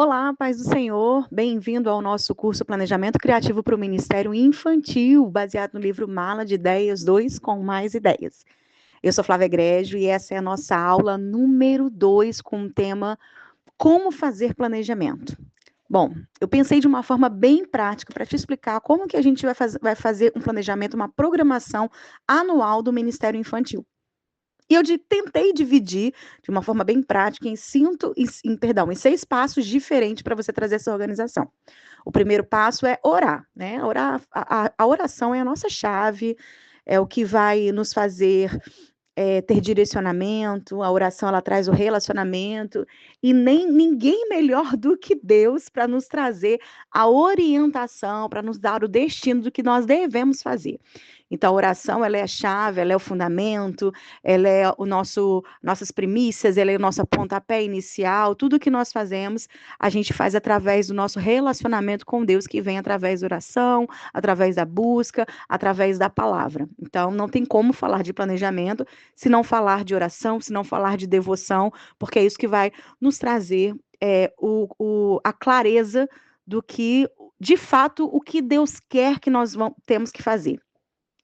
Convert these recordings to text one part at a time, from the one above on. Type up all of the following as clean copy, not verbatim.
Olá, paz do Senhor, bem-vindo ao nosso curso Planejamento Criativo para o Ministério Infantil, baseado no livro Mala de Ideias 2 com mais ideias. Eu sou Flávia Egrégio e essa é a nossa aula número 2 com o tema Como Fazer Planejamento. Bom, eu pensei de uma forma bem prática para te explicar como que a gente vai fazer um planejamento, uma programação anual do Ministério Infantil. E eu tentei dividir de uma forma bem prática em 6 passos diferentes para você trazer essa organização. O primeiro passo é orar, né? A oração é a nossa chave, é o que vai nos fazer ter direcionamento. A oração ela traz o relacionamento e nem ninguém melhor do que Deus para nos trazer a orientação, para nos dar o destino do que nós devemos fazer. Então, a oração, ela é a chave, ela é o fundamento, ela é nossas primícias, ela é o nosso pontapé inicial, tudo que nós fazemos, a gente faz através do nosso relacionamento com Deus, que vem através da oração, através da busca, através da palavra. Então, não tem como falar de planejamento se não falar de oração, se não falar de devoção, porque é isso que vai nos trazer a clareza do que, de fato, o que Deus quer que nós temos que fazer.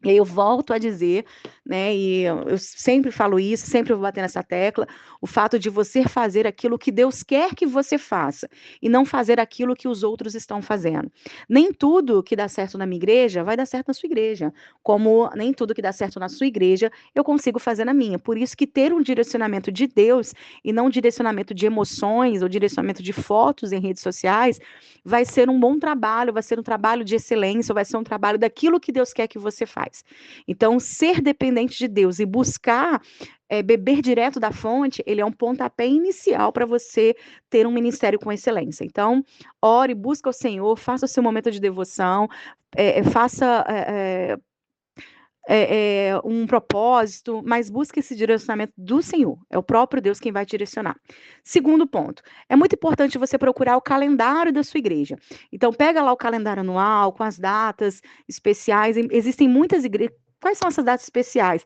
E aí eu volto a dizer, né, e eu sempre falo isso, sempre vou bater nessa tecla, o fato de você fazer aquilo que Deus quer que você faça, e não fazer aquilo que os outros estão fazendo. Nem tudo que dá certo na minha igreja vai dar certo na sua igreja, como nem tudo que dá certo na sua igreja eu consigo fazer na minha. Por isso que ter um direcionamento de Deus, e não um direcionamento de emoções, ou direcionamento de fotos em redes sociais, vai ser um bom trabalho, vai ser um trabalho de excelência, vai ser um trabalho daquilo que Deus quer que você faça. Então, ser dependente de Deus e buscar beber direto da fonte, ele é um pontapé inicial para você ter um ministério com excelência. Então, ore, busca o Senhor, faça o seu momento de devoção, faça um propósito, mas busque esse direcionamento do Senhor. É o próprio Deus quem vai te direcionar. Segundo ponto, é muito importante você procurar o calendário da sua igreja. Então, pega lá o calendário anual, com as datas especiais. Existem muitas igrejas. Quais são essas datas especiais?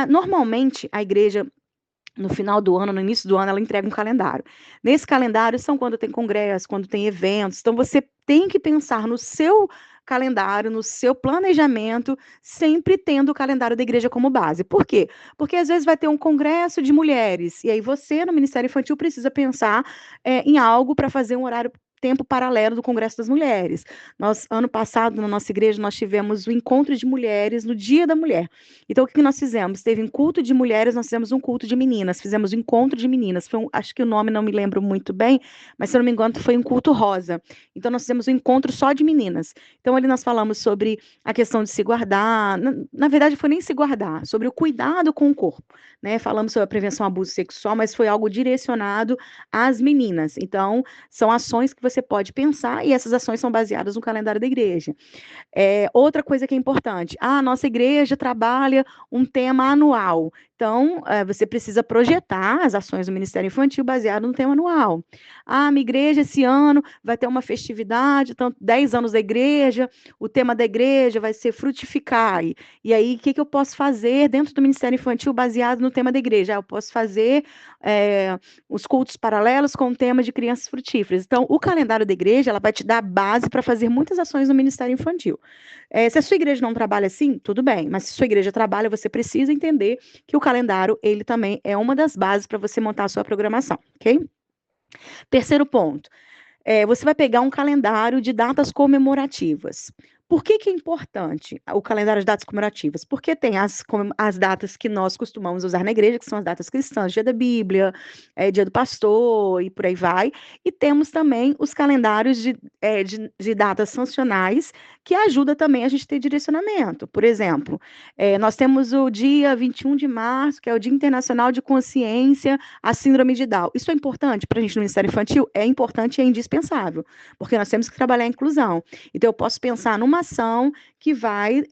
Normalmente, a igreja no final do ano, no início do ano, ela entrega um calendário. Nesse calendário são quando tem congresso, quando tem eventos. Então, você tem que pensar no seu calendário, no seu planejamento, sempre tendo o calendário da igreja como base. Por quê? Porque às vezes vai ter um congresso de mulheres, e aí você, no Ministério Infantil, precisa pensar em algo para fazer um horário tempo paralelo do Congresso das Mulheres. Nós, ano passado, na nossa igreja, nós tivemos o encontro de mulheres no Dia da Mulher. Então, o que nós fizemos? Teve um culto de mulheres, nós fizemos um culto de meninas, fizemos um encontro de meninas. Acho que o nome não me lembro muito bem, mas se eu não me engano, foi um culto rosa. Então, nós fizemos um encontro só de meninas. Então, ali nós falamos sobre a questão de se guardar, na verdade, foi nem se guardar, sobre o cuidado com o corpo, né? Falamos sobre a prevenção ao abuso sexual, mas foi algo direcionado às meninas. Então, são ações que você pode pensar e essas ações são baseadas no calendário da igreja. Outra coisa que é importante, a nossa igreja trabalha um tema anual. Então, você precisa projetar as ações do Ministério Infantil baseado no tema anual. Minha igreja esse ano vai ter uma festividade, então, 10 anos da igreja, o tema da igreja vai ser frutificar. E aí, o que eu posso fazer dentro do Ministério Infantil baseado no tema da igreja? Eu posso fazer os cultos paralelos com o tema de crianças frutíferas. Então, o calendário da igreja, ela vai te dar base para fazer muitas ações no Ministério Infantil. Se a sua igreja não trabalha assim, tudo bem, mas se a sua igreja trabalha, você precisa entender que o calendário, ele também é uma das bases para você montar a sua programação, ok? Terceiro ponto, você vai pegar um calendário de datas comemorativas. Por que é importante o calendário de datas comemorativas? Porque tem as datas que nós costumamos usar na igreja, que são as datas cristãs, dia da Bíblia, dia do pastor e por aí vai. E temos também os calendários de datas sancionais, que ajuda também a gente a ter direcionamento. Por exemplo, nós temos o dia 21 de março, que é o Dia Internacional de Consciência à Síndrome de Down. Isso é importante para a gente no Ministério Infantil? É importante e é indispensável, porque nós temos que trabalhar a inclusão. Então, eu posso pensar numa ação que vai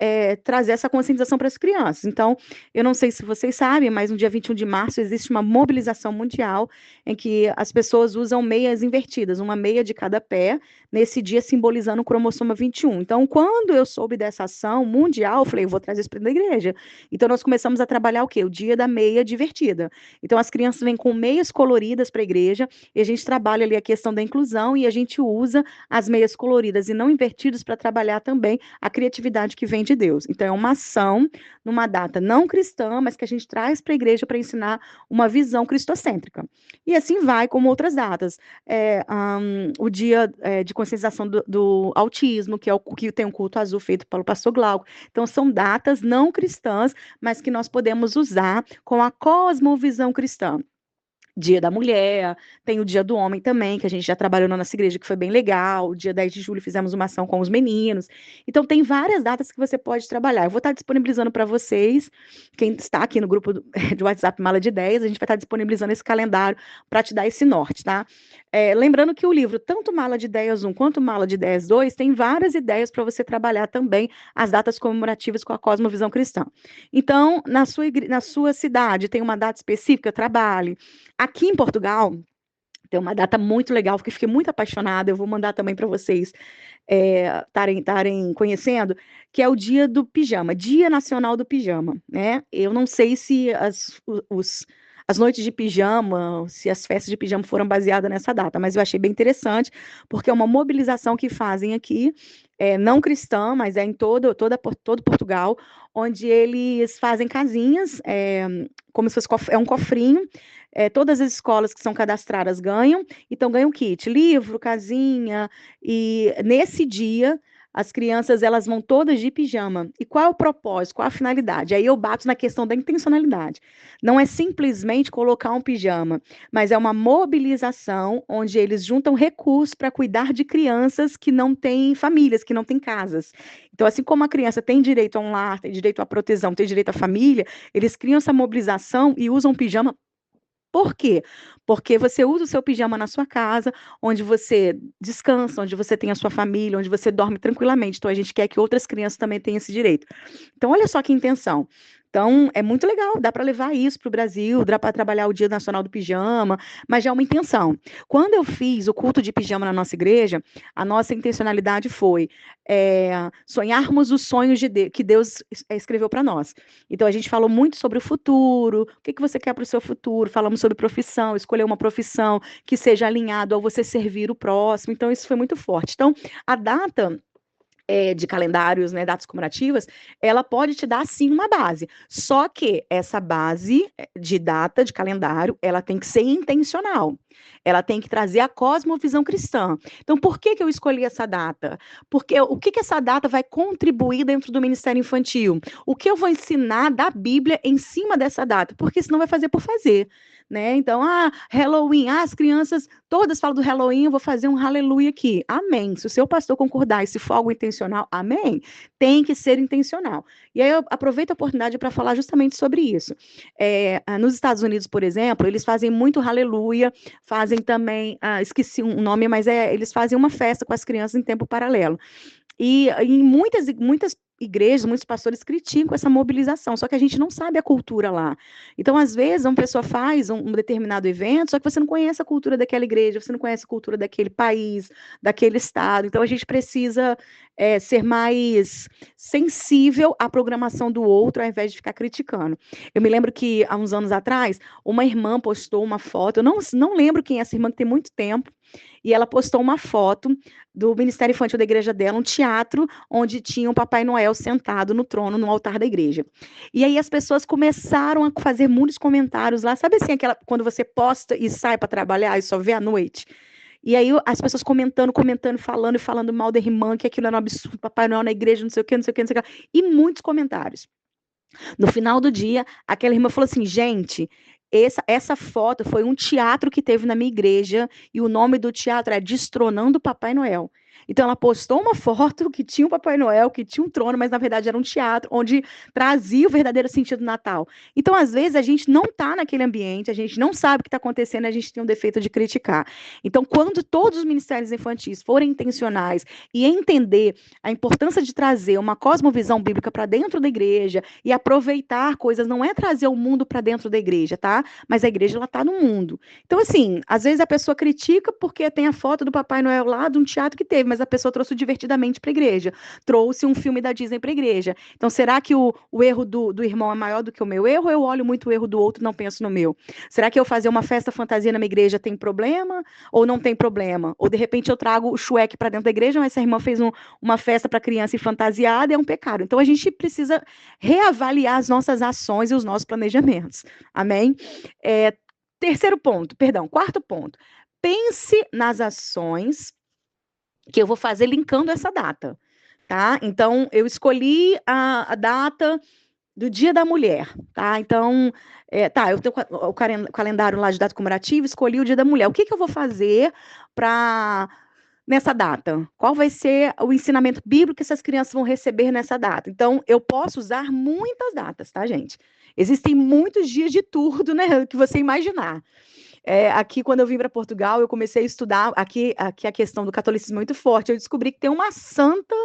trazer essa conscientização para as crianças. Então, eu não sei se vocês sabem, mas no dia 21 de março existe uma mobilização mundial em que as pessoas usam meias invertidas, uma meia de cada pé, nesse dia simbolizando o cromossomo 21. Então, quando eu soube dessa ação mundial, eu falei, eu vou trazer isso para a igreja. Então, nós começamos a trabalhar o quê? O dia da meia divertida. Então, as crianças vêm com meias coloridas para a igreja, e a gente trabalha ali a questão da inclusão, e a gente usa as meias coloridas e não invertidas para trabalhar também a criatividade que vem de Deus. Então, é uma ação numa data não cristã, mas que a gente traz para a igreja para ensinar uma visão cristocêntrica. E assim vai, como outras datas. O dia de conscientização do autismo, que é o que tem um culto azul feito pelo pastor Glauco. Então, são datas não cristãs, mas que nós podemos usar com a cosmovisão cristã. Dia da Mulher, tem o Dia do Homem também, que a gente já trabalhou na nossa igreja, que foi bem legal. O dia 10 de julho fizemos uma ação com os meninos. Então, tem várias datas que você pode trabalhar. Eu vou estar disponibilizando para vocês, quem está aqui no grupo de WhatsApp Mala de 10, a gente vai estar disponibilizando esse calendário para te dar esse norte, tá? Lembrando que o livro, tanto Mala de Ideias 1 quanto Mala de Ideias 2, tem várias ideias para você trabalhar também as datas comemorativas com a cosmovisão cristã. Então, na sua cidade, tem uma data específica, trabalhe. Aqui em Portugal, tem uma data muito legal, porque fiquei muito apaixonada, eu vou mandar também para vocês estarem conhecendo, que é o dia do pijama, Dia Nacional do Pijama, né? Eu não sei se as noites de pijama, se as festas de pijama foram baseadas nessa data, mas eu achei bem interessante, porque é uma mobilização que fazem aqui, não cristã, mas é em todo Portugal, onde eles fazem casinhas, como se fosse um cofrinho. Todas as escolas que são cadastradas ganham, então ganham kit, livro, casinha, e nesse dia as crianças elas vão todas de pijama. E qual é o propósito, qual a finalidade? Aí eu bato na questão da intencionalidade. Não é simplesmente colocar um pijama, mas é uma mobilização onde eles juntam recursos para cuidar de crianças que não têm famílias, que não têm casas. Então, assim como a criança tem direito a um lar, tem direito à proteção, tem direito à família, eles criam essa mobilização e usam pijama. Por quê? Porque você usa o seu pijama na sua casa, onde você descansa, onde você tem a sua família, onde você dorme tranquilamente. Então, a gente quer que outras crianças também tenham esse direito. Então, olha só que intenção. Então, é muito legal, dá para levar isso para o Brasil, dá para trabalhar o Dia Nacional do Pijama, mas já é uma intenção. Quando eu fiz o culto de pijama na nossa igreja, a nossa intencionalidade foi sonharmos os sonhos que Deus escreveu para nós. Então, a gente falou muito sobre o futuro, o que você quer para o seu futuro, falamos sobre profissão, escolher uma profissão que seja alinhado ao você servir o próximo. Então, isso foi muito forte. Então, a data de calendários, né, datas comemorativas, ela pode te dar, sim, uma base. Só que essa base de data, de calendário, ela tem que ser intencional. Ela tem que trazer a cosmovisão cristã. Então, por que eu escolhi essa data? Porque o que essa data vai contribuir dentro do Ministério Infantil? O que eu vou ensinar da Bíblia em cima dessa data? Porque senão vai fazer por fazer. Né? Então, Halloween, as crianças todas falam do Halloween, eu vou fazer um aleluia aqui. Amém. Se o seu pastor concordar e se for algo intencional, amém. Tem que ser intencional. E aí eu aproveito a oportunidade para falar justamente sobre isso. Nos Estados Unidos, por exemplo, eles fazem muito aleluia, fazem também, esqueci um nome, mas eles fazem uma festa com as crianças em tempo paralelo. E em muitas igrejas, muitos pastores criticam essa mobilização, só que a gente não sabe a cultura lá. Então, às vezes, uma pessoa faz um determinado evento, só que você não conhece a cultura daquela igreja, você não conhece a cultura daquele país, daquele estado. Então, a gente precisa ser mais sensível à programação do outro, ao invés de ficar criticando. Eu me lembro que, há uns anos atrás, uma irmã postou uma foto, eu não lembro quem é essa irmã, que tem muito tempo, e ela postou uma foto do Ministério Infantil da igreja dela, um teatro onde tinha o Papai Noel sentado no trono, no altar da igreja. E aí as pessoas começaram a fazer muitos comentários lá, sabe assim, quando você posta e sai para trabalhar e só vê à noite? E aí as pessoas comentando, falando mal da irmã, que aquilo era um absurdo, Papai Noel na igreja, não sei o quê, não sei o quê, não sei o quê, e muitos comentários. No final do dia, aquela irmã falou assim, gente, essa foto foi um teatro que teve na minha igreja, e o nome do teatro é Destronando Papai Noel. Então ela postou uma foto que tinha o Papai Noel, que tinha um trono, mas na verdade era um teatro onde trazia o verdadeiro sentido do Natal. Então, às vezes, a gente não está naquele ambiente, a gente não sabe o que está acontecendo, a gente tem um defeito de criticar. Então, quando todos os ministérios infantis forem intencionais e entender a importância de trazer uma cosmovisão bíblica para dentro da igreja e aproveitar coisas, não é trazer o mundo para dentro da igreja, tá? Mas a igreja, ela está no mundo. Então, assim, às vezes a pessoa critica porque tem a foto do Papai Noel lá de um teatro que teve, mas a pessoa trouxe divertidamente para a igreja, trouxe um filme da Disney para a igreja. Então, será que o erro do irmão é maior do que o meu erro? Ou eu olho muito o erro do outro e não penso no meu? Será que eu fazer uma festa fantasia na minha igreja tem problema ou não tem problema? Ou de repente eu trago o Shrek para dentro da igreja, mas essa irmã fez uma festa para criança e fantasiada, é um pecado. Então, a gente precisa reavaliar as nossas ações e os nossos planejamentos. Amém? Terceiro ponto, perdão, quarto ponto. Pense nas ações que eu vou fazer linkando essa data, tá? Então, eu escolhi a data do Dia da Mulher, tá? Então, eu tenho o calendário lá de data comemorativa, escolhi o Dia da Mulher. O que eu vou fazer para nessa data? Qual vai ser o ensinamento bíblico que essas crianças vão receber nessa data? Então, eu posso usar muitas datas, tá, gente? Existem muitos dias de tudo, né, que você imaginar. Aqui, quando eu vim para Portugal, eu comecei a estudar. Aqui a questão do catolicismo é muito forte. Eu descobri que tem uma santa,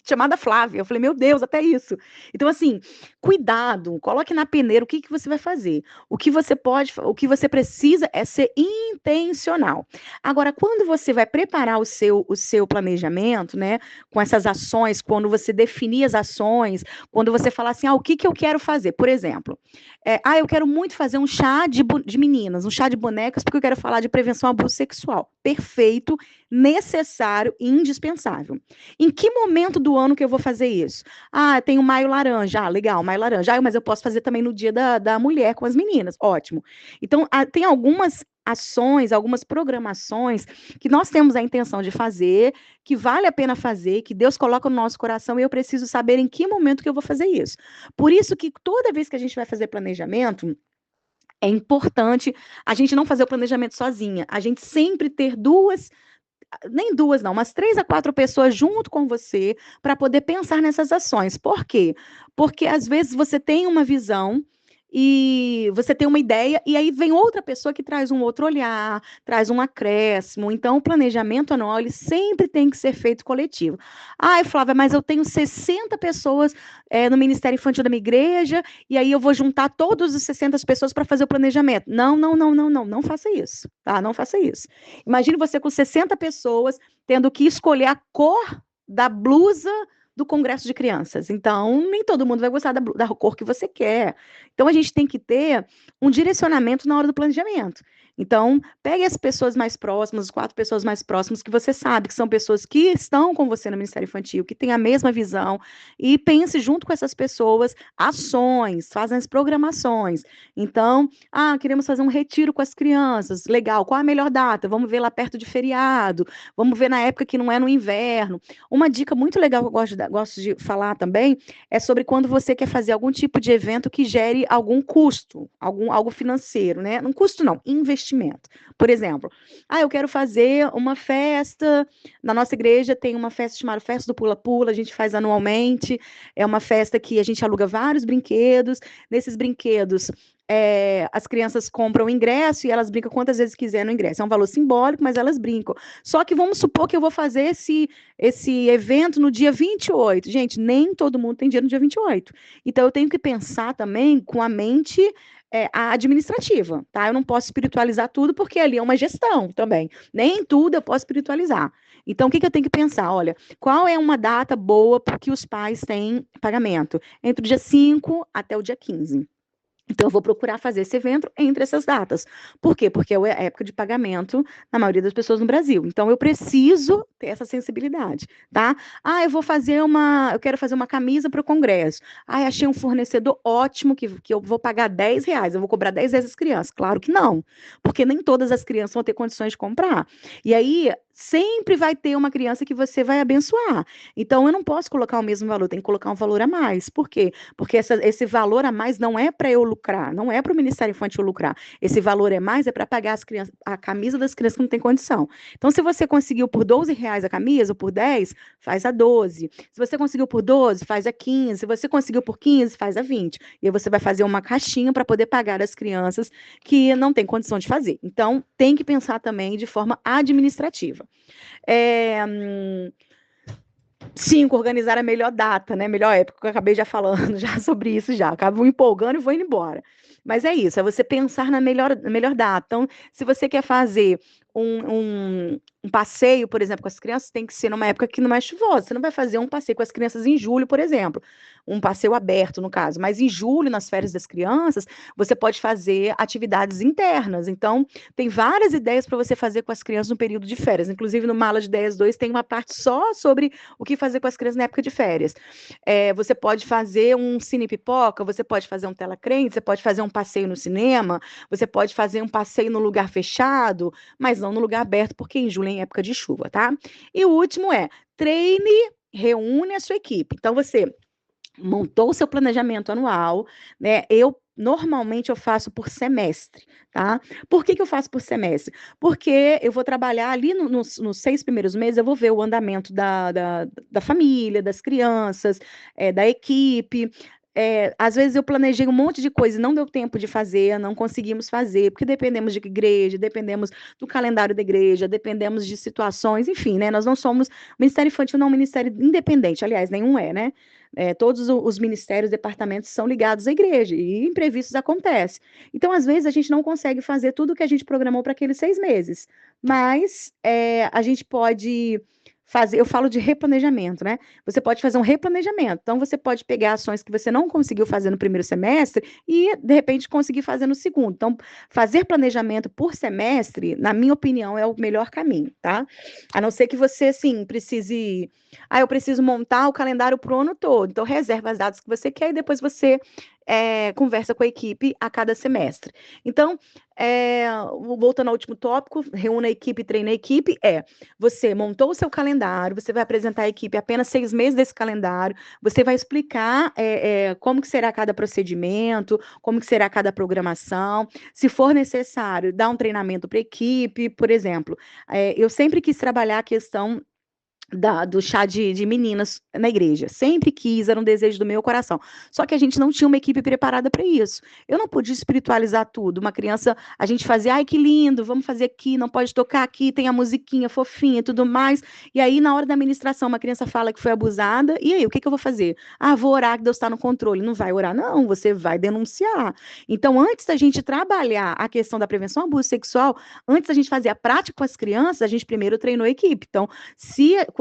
chamada Flávia. Eu falei, meu Deus, até isso. Então, assim, cuidado, coloque na peneira o que você vai fazer. O que você precisa é ser intencional. Agora, quando você vai preparar o seu planejamento, né, com essas ações, quando você definir as ações, quando você falar assim, o que eu quero fazer? Por exemplo, eu quero muito fazer um chá de meninas, um chá de bonecas, porque eu quero falar de prevenção ao abuso sexual. Perfeito, necessário e indispensável. Em que momento do ano que eu vou fazer isso? Tem o Maio Laranja. Legal, Maio Laranja. Mas eu posso fazer também no Dia da Mulher com as meninas. Ótimo. Então, tem algumas ações, algumas programações que nós temos a intenção de fazer, que vale a pena fazer, que Deus coloca no nosso coração e eu preciso saber em que momento que eu vou fazer isso. Por isso que toda vez que a gente vai fazer planejamento, é importante a gente não fazer o planejamento sozinha, a gente sempre ter nem duas não, mas 3 a 4 pessoas junto com você para poder pensar nessas ações. Por quê? Porque às vezes você tem uma visão e você tem uma ideia, e aí vem outra pessoa que traz um outro olhar, traz um acréscimo. Então, o planejamento anual, ele sempre tem que ser feito coletivo. Flávia, mas eu tenho 60 pessoas no Ministério Infantil da minha igreja, e aí eu vou juntar todas as 60 pessoas para fazer o planejamento. Não, não, não, não, não, não faça isso, tá? Não faça isso. Imagine você com 60 pessoas tendo que escolher a cor da blusa do Congresso de Crianças. Então, nem todo mundo vai gostar da cor que você quer. Então, a gente tem que ter um direcionamento na hora do planejamento. Então, pegue as pessoas mais próximas, as 4 pessoas mais próximas, que você sabe que são pessoas que estão com você no Ministério Infantil, que têm a mesma visão, e pense junto com essas pessoas ações, fazem as programações. Então, queremos fazer um retiro com as crianças. Legal, qual a melhor data? Vamos ver lá perto de feriado, vamos ver na época que não é no inverno. Uma dica muito legal que eu gosto de falar também é sobre quando você quer fazer algum tipo de evento que gere algum custo, algo financeiro, né? Não custo não, investimento. Por exemplo, eu quero fazer uma festa, na nossa igreja tem uma festa chamada Festa do Pula-Pula, a gente faz anualmente, é uma festa que a gente aluga vários brinquedos, nesses brinquedos as crianças compram o ingresso e elas brincam quantas vezes quiser no ingresso. É um valor simbólico, mas elas brincam. Só que vamos supor que eu vou fazer esse evento no dia 28. Gente, nem todo mundo tem dinheiro no dia 28. Então, eu tenho que pensar também com a mente administrativa, tá? Eu não posso espiritualizar tudo, porque ali é uma gestão também. Nem tudo eu posso espiritualizar. Então, o que eu tenho que pensar? Olha, qual é uma data boa para que os pais têm pagamento? Entre o dia 5 até o dia 15. Então, eu vou procurar fazer esse evento entre essas datas. Por quê? Porque é a época de pagamento na maioria das pessoas no Brasil. Então, eu preciso ter essa sensibilidade, tá? Eu quero fazer uma camisa para o Congresso. Achei um fornecedor ótimo que eu vou pagar R$ 10, eu vou cobrar 10 vezes as crianças. Claro que não, porque nem todas as crianças vão ter condições de comprar. E aí, sempre vai ter uma criança que você vai abençoar. Então, eu não posso colocar o mesmo valor, tem que colocar um valor a mais. Por quê? Porque esse valor a mais não é para eu lucrar, não é para o Ministério Infantil lucrar. Esse valor a mais é para pagar as crianças, a camisa das crianças que não tem condição. Então, se você conseguiu por R$ 12 a camisa, ou por 10, faz a 12. Se você conseguiu por 12, faz a 15. Se você conseguiu por 15, faz a 20. E aí você vai fazer uma caixinha para poder pagar as crianças que não têm condição de fazer. Então, tem que pensar também de forma administrativa. É, 5, organizar a melhor data, né? Melhor época, que eu acabei já falando já sobre isso já. Acabo empolgando e vou indo embora. Mas é isso, é você pensar na melhor data. Então, se você quer fazer um passeio, por exemplo, com as crianças, tem que ser numa época que não é chuvosa. Você não vai fazer um passeio com as crianças em julho, por exemplo. Um passeio aberto, no caso. Mas em julho, nas férias das crianças, você pode fazer atividades internas. Então, tem várias ideias para você fazer com as crianças no período de férias. Inclusive, no Mala de 10.2 tem uma parte só sobre o que fazer com as crianças na época de férias. Você pode fazer um cine pipoca, você pode fazer um tela crente, você pode fazer um passeio no cinema, você pode fazer um passeio no lugar fechado, mas não no lugar aberto, porque em julho é época de chuva, tá? E o último é treine, reúne a sua equipe. Então, você montou o seu planejamento anual, né? Normalmente eu faço por semestre, tá? Por que eu faço por semestre? Porque eu vou trabalhar ali nos 6 primeiros meses, eu vou ver o andamento da família, das crianças, da equipe. Às vezes eu planejei um monte de coisa e não deu tempo de fazer, não conseguimos fazer, porque dependemos de igreja, dependemos do calendário da igreja, dependemos de situações, enfim, né? Nós não somos. O Ministério Infantil não é um ministério independente, aliás, nenhum é, né? Todos os ministérios, departamentos são ligados à igreja e imprevistos acontecem. Então, às vezes, a gente não consegue fazer tudo o que a gente programou para aqueles 6 meses, mas a gente pode fazer, eu falo de replanejamento, né? Você pode fazer um replanejamento. Então, você pode pegar ações que você não conseguiu fazer no primeiro semestre e, de repente, conseguir fazer no segundo. Então, fazer planejamento por semestre, na minha opinião, é o melhor caminho, tá? A não ser que você, assim, precise. Eu preciso montar o calendário para o ano todo. Então, reserva as datas que você quer e depois você conversa com a equipe a cada semestre. Então, voltando ao último tópico, reúna a equipe, treina a equipe, você montou o seu calendário, você vai apresentar à equipe apenas 6 meses desse calendário, você vai explicar como que será cada procedimento, como que será cada programação, se for necessário, dar um treinamento para a equipe, por exemplo, eu sempre quis trabalhar a questão do chá de meninas na igreja. Sempre quis, era um desejo do meu coração. Só que a gente não tinha uma equipe preparada para isso. Eu não podia espiritualizar tudo. Uma criança, a gente fazia, ai que lindo, vamos fazer aqui, não pode tocar aqui, tem a musiquinha fofinha e tudo mais. E aí, na hora da ministração, uma criança fala que foi abusada, e aí, o que eu vou fazer? Vou orar que Deus está no controle. Não vai orar, não, você vai denunciar. Então, antes da gente trabalhar a questão da prevenção ao abuso sexual, antes da gente fazer a prática com as crianças, a gente primeiro treinou a equipe. Então,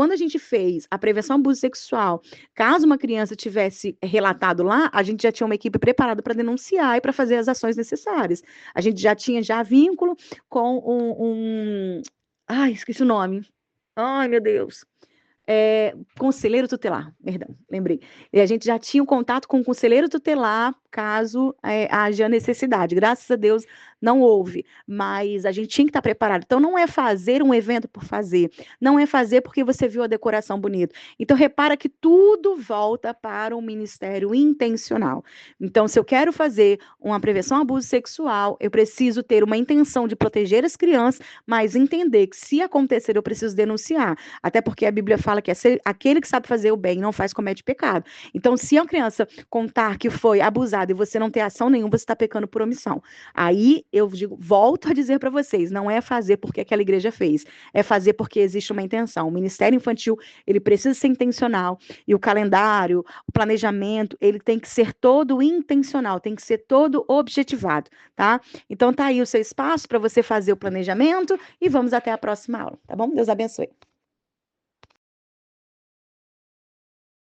quando a gente fez a prevenção ao abuso sexual, caso uma criança tivesse relatado lá, a gente já tinha uma equipe preparada para denunciar e para fazer as ações necessárias. A gente já tinha vínculo com Ai, esqueci o nome. Ai, meu Deus. Conselheiro tutelar, perdão, lembrei. E a gente já tinha um contato com o conselheiro tutelar, caso haja necessidade. Graças a Deus não houve, mas a gente tinha que estar preparado. Então, não é fazer um evento por fazer, não é fazer porque você viu a decoração bonita. Então, repara que tudo volta para um ministério intencional. Então, se eu quero fazer uma prevenção ao abuso sexual, eu preciso ter uma intenção de proteger as crianças, mas entender que se acontecer, eu preciso denunciar. Até porque a Bíblia fala que aquele que sabe fazer o bem não faz, comete pecado. Então, se a criança contar que foi abusada e você não ter ação nenhuma, você está pecando por omissão. Aí eu digo, volto a dizer para vocês, não é fazer porque aquela igreja fez, é fazer porque existe uma intenção. O Ministério Infantil, ele precisa ser intencional e o calendário, o planejamento, ele tem que ser todo intencional, tem que ser todo objetivado, tá? Então tá aí o seu espaço para você fazer o planejamento e vamos até a próxima aula, tá bom? Deus abençoe.